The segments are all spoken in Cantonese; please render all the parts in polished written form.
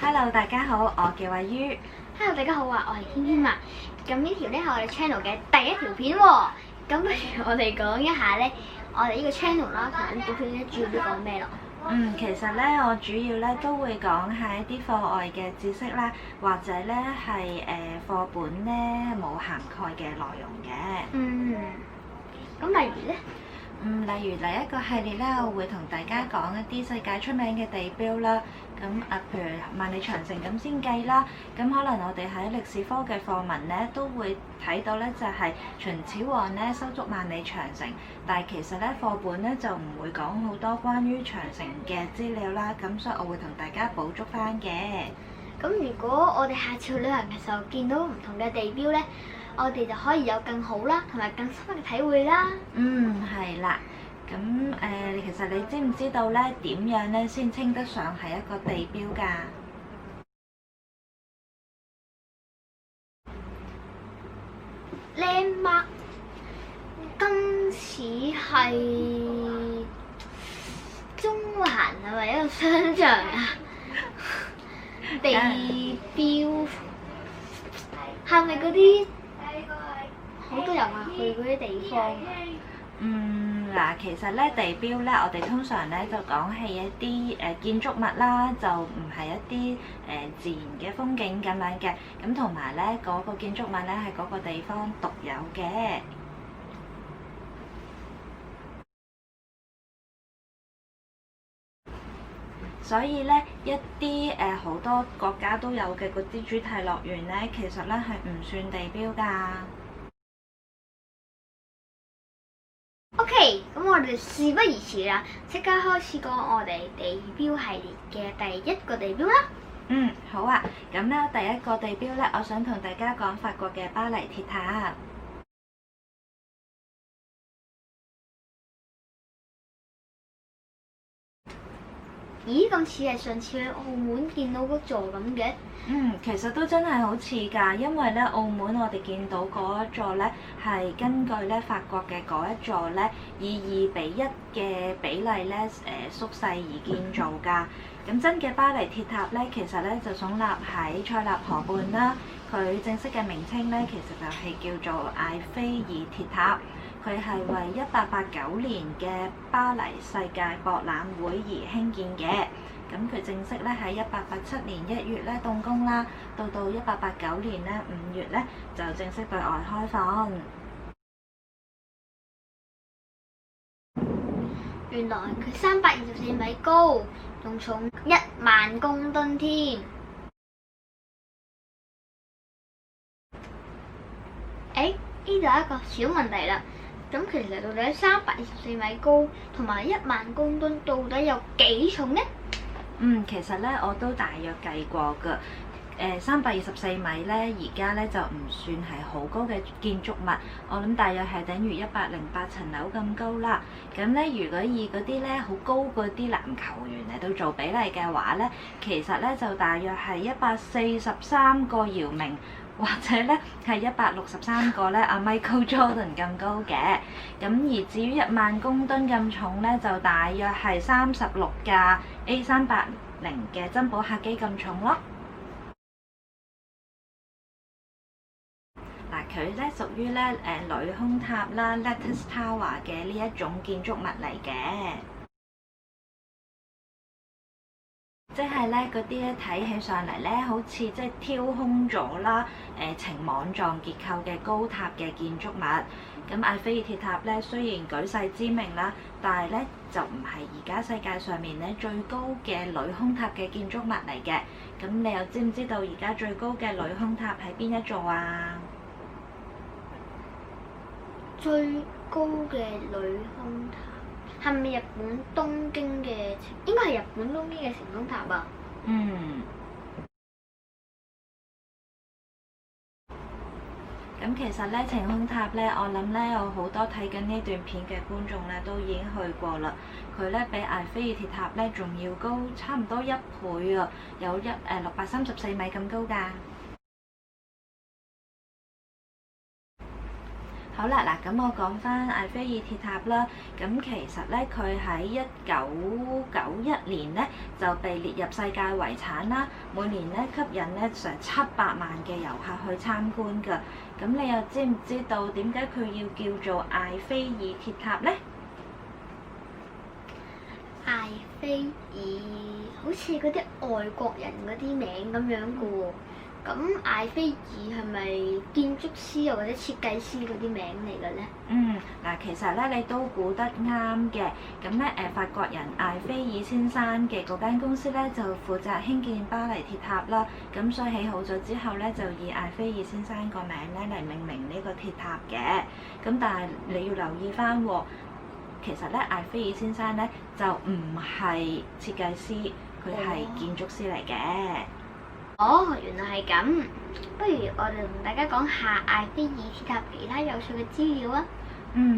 Hello，大家好，我叫阿於。Hello，大家好啊，我係天天啊。咁呢條咧係我哋 channel 嘅第一條片喎。咁不如我哋講一下咧，我哋呢個 channel 啦，同埋呢條片咧主要都講咩咯？其實咧我主要咧都會講下一啲課外嘅知識啦，或者咧係課本咧冇涵蓋嘅內容嘅。咁例如咧？例如第一個系列咧，我會同大家講一啲世界出名嘅地標啦。咁譬如萬里長城咁先計啦。咁可能我哋喺歷史科嘅課文咧都會睇到咧，就係秦始皇咧修築萬里長城。但係其實咧課本咧就唔會講好多關於長城嘅資料啦。咁所以我會同大家補足翻嘅。咁如果我哋下次去旅行嘅時候見到唔同嘅地標咧，我哋就可以有更好啦，同埋更深嘅體會啦。係啦。咁其實你知唔知道咧點樣咧先稱得上係一個地標㗎？Landmark 今次係中環係咪一個商場啊？地標係咪嗰啲好多人去嗰啲地方？其實咧地標咧，我哋通常咧就講係一啲建築物啦，就唔係一啲自然嘅風景咁樣嘅。咁同埋咧嗰個建築物咧係嗰個地方獨有嘅。所以咧一啲好多國家都有嘅嗰啲主題樂園咧，其實咧係唔算地標㗎。OK，咁我哋事不宜遲啦，即刻開始講我哋地標系列嘅第一個地標啦。好啊，咁咧第一個地標咧，我想同大家講法國嘅巴黎鐵塔。咦，咁似係上次去澳門見到嗰座咁嘅？其實都真係好似㗎，因為咧澳門我哋見到嗰一座咧係根據咧法國嘅嗰一座咧以2:1嘅比例咧縮細而建造㗎。咁真嘅巴黎鐵塔咧，其實咧就聳立喺塞納河畔啦。佢正式嘅名稱咧，其實就係叫做艾菲爾鐵塔。佢係為1889年嘅巴黎世界博覽會而興建嘅。咁佢正式咧喺1887年1月咧動工啦，到1889年咧5月咧就正式對外開放。原來佢324米高，仲重10000公噸添。呢度有一個小問題啦。咁其實到底324米高同埋10000公噸到底有幾重呢？其實咧我都大約計過㗎。324米咧，而家咧就唔算係好高嘅建築物，我諗大約係等於108層樓咁高啦。咁咧，如果以嗰啲咧好高嗰啲籃球員嚟到做比例嘅話咧，其實咧就大約係143個姚明，或者咧係163個咧阿 Michael Jordan 咁高嘅。咁而至於10000公噸咁重咧，就大約係36架 A380嘅珍寶客機咁重咯。佢咧屬於咧女空塔啦 Lattice Tower 嘅呢一種建築物嚟嘅，即係咧嗰啲咧睇起上嚟咧好似即係挑空咗啦，呈網狀結構嘅高塔嘅建築物。咁艾菲爾鐵塔咧雖然舉世知名啦，但係咧就唔係而家世界上面咧最高嘅女空塔嘅建築物嚟嘅。咁你又知唔知道而家最高嘅女空塔喺邊一座啊？最高嘅女空塔係咪日本東京嘅？應該係日本東京嘅晴空塔啊。咁其實咧晴空塔咧，我諗咧有好多睇緊呢段片嘅觀眾咧都已經去過啦。佢咧比艾菲爾鐵塔咧仲要高差唔多1倍啊，有634米咁高㗎。好啦，嗱，咁我講翻埃菲爾鐵塔啦。咁其實咧，佢喺1991年咧就被列入世界遺產啦。每年咧吸引咧成700萬嘅遊客去參觀㗎。咁你又知唔知道點解佢要叫做埃菲爾鐵塔咧？埃菲爾好似嗰啲外國人嗰啲名咁樣嘅喎。咁埃菲爾係咪建築師又或者設計師嗰啲名嚟嘅咧？嗱，其實咧你都估得啱嘅。咁咧法國人埃菲爾先生嘅嗰間公司咧就負責興建巴黎鐵塔啦。咁所以起好咗之後咧，就以埃菲爾先生個名咧嚟命名呢個鐵塔嘅。咁但係你要留意翻喎，其實咧埃菲爾先生咧就唔係設計師，佢係建築師嚟嘅。哦，原來係咁。不如我哋同大家講下埃菲爾鐵塔其他有趣嘅資料啊。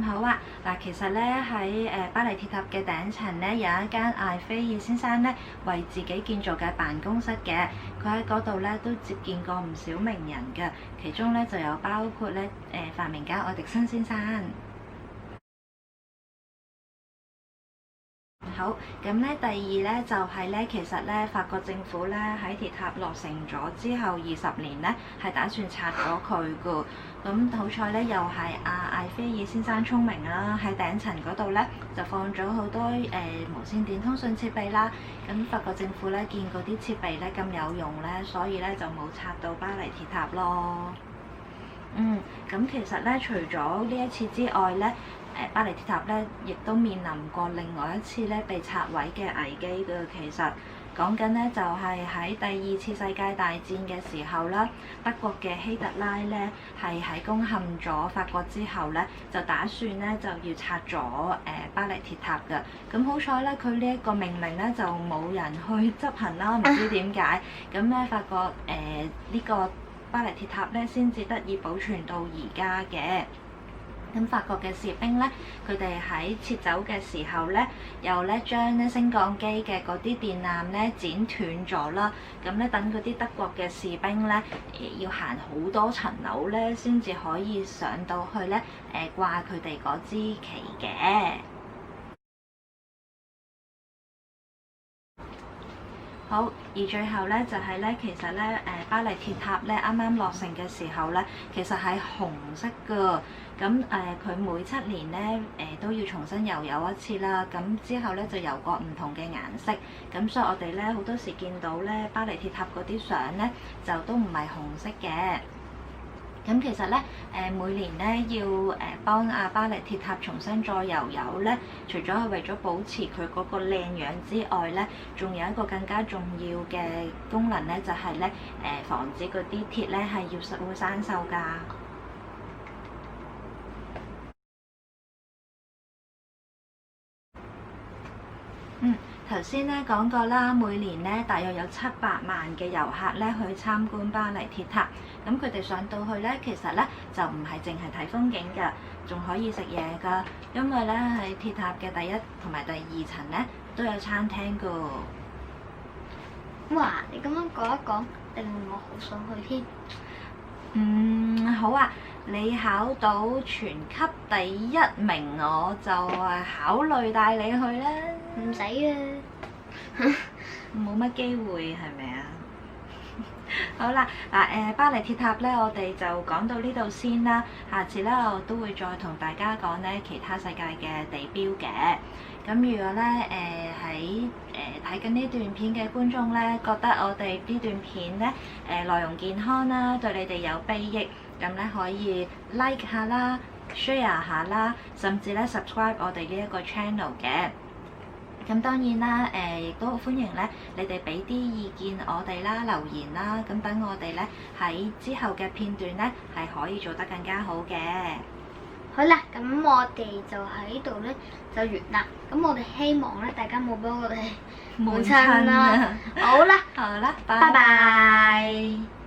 好啊。嗱，其實咧喺巴黎鐵塔嘅頂層咧有一間埃菲爾先生咧為自己建造嘅辦公室嘅，佢喺嗰度咧都接見過唔少名人嘅，其中咧就有包括咧發明家愛迪生先生。好，咁咧第二咧就係咧，其實咧法國政府咧喺鐵塔落成咗之後20年咧，係打算拆咗佢噶。咁好彩咧，又係埃菲爾先生聰明啦，喺頂層嗰度咧就放咗好多無線電通訊設備啦。咁法國政府咧見嗰啲設備咧咁有用咧，所以咧就冇拆到巴黎鐵塔咯。咁其實咧，除咗呢一次之外咧，巴黎鐵塔咧亦都面臨過另外一次咧被拆毀嘅危機㗎。其實講緊咧就係喺第2次世界大戰嘅時候啦，德國嘅希特拉咧係喺攻陷咗法國之後咧，就打算咧就要拆咗巴黎鐵塔㗎。咁好彩咧，佢呢一個命令咧就冇人去執行啦，唔知點解。咁咧發覺呢個巴黎鐵塔咧先至得以保存到而家嘅。咁法國嘅士兵咧，佢哋喺撤走嘅時候咧，又咧將咧升降機嘅嗰啲電纜咧剪斷咗啦。咁咧等嗰啲德國嘅士兵咧，要行好多層樓咧，先至可以上到去咧掛佢哋嗰支旗嘅。好，而最後咧就係咧，其實咧巴黎鐵塔咧啱啱落成嘅時候咧，其實係紅色㗎。咁佢每7年咧都要重新油一次啦。咁之後咧就油過唔同嘅顏色。咁所以我哋咧好多時見到咧巴黎鐵塔嗰啲相咧就都唔係紅色嘅。咁其實咧每年咧要幫巴黎鐵塔重新再油咧，除咗係為咗保持佢嗰個靚樣之外咧，仲有一個更加重要嘅功能咧，就係咧防止嗰啲鐵咧係會生鏽㗎。頭先咧講過啦，每年咧大約有700萬嘅遊客咧去參觀巴黎鐵塔。咁佢哋上到去咧，其實咧就唔係淨係睇風景㗎，仲可以食嘢㗎。因為咧喺鐵塔嘅第1同埋第2層咧都有餐廳㗎。哇！你咁樣講一講，令我好想去添。好啊！你考到全級第1名，我就考慮帶你去啦。唔使啊，冇乜機會係咪啊？好啦，嗱巴黎鐵塔咧，我哋就講到呢度先啦。下次咧，我都會再同大家講咧其他世界嘅地標嘅。咁如果咧喺睇緊呢段片嘅觀眾咧，覺得我哋呢段片咧內容健康啦，對你哋有裨益，咁咧可以 like 下啦、share 下啦，甚至咧 subscribe 我哋呢一個 channel 嘅。咁當然啦，亦都好歡迎咧，你哋俾啲意見我哋啦，留言啦，咁等我哋咧喺之後嘅片段咧係可以做得更加好嘅。好啦，咁我哋就喺度咧就完啦。咁我哋希望咧大家冇俾我哋悶親啦。好啦，好啦，拜拜。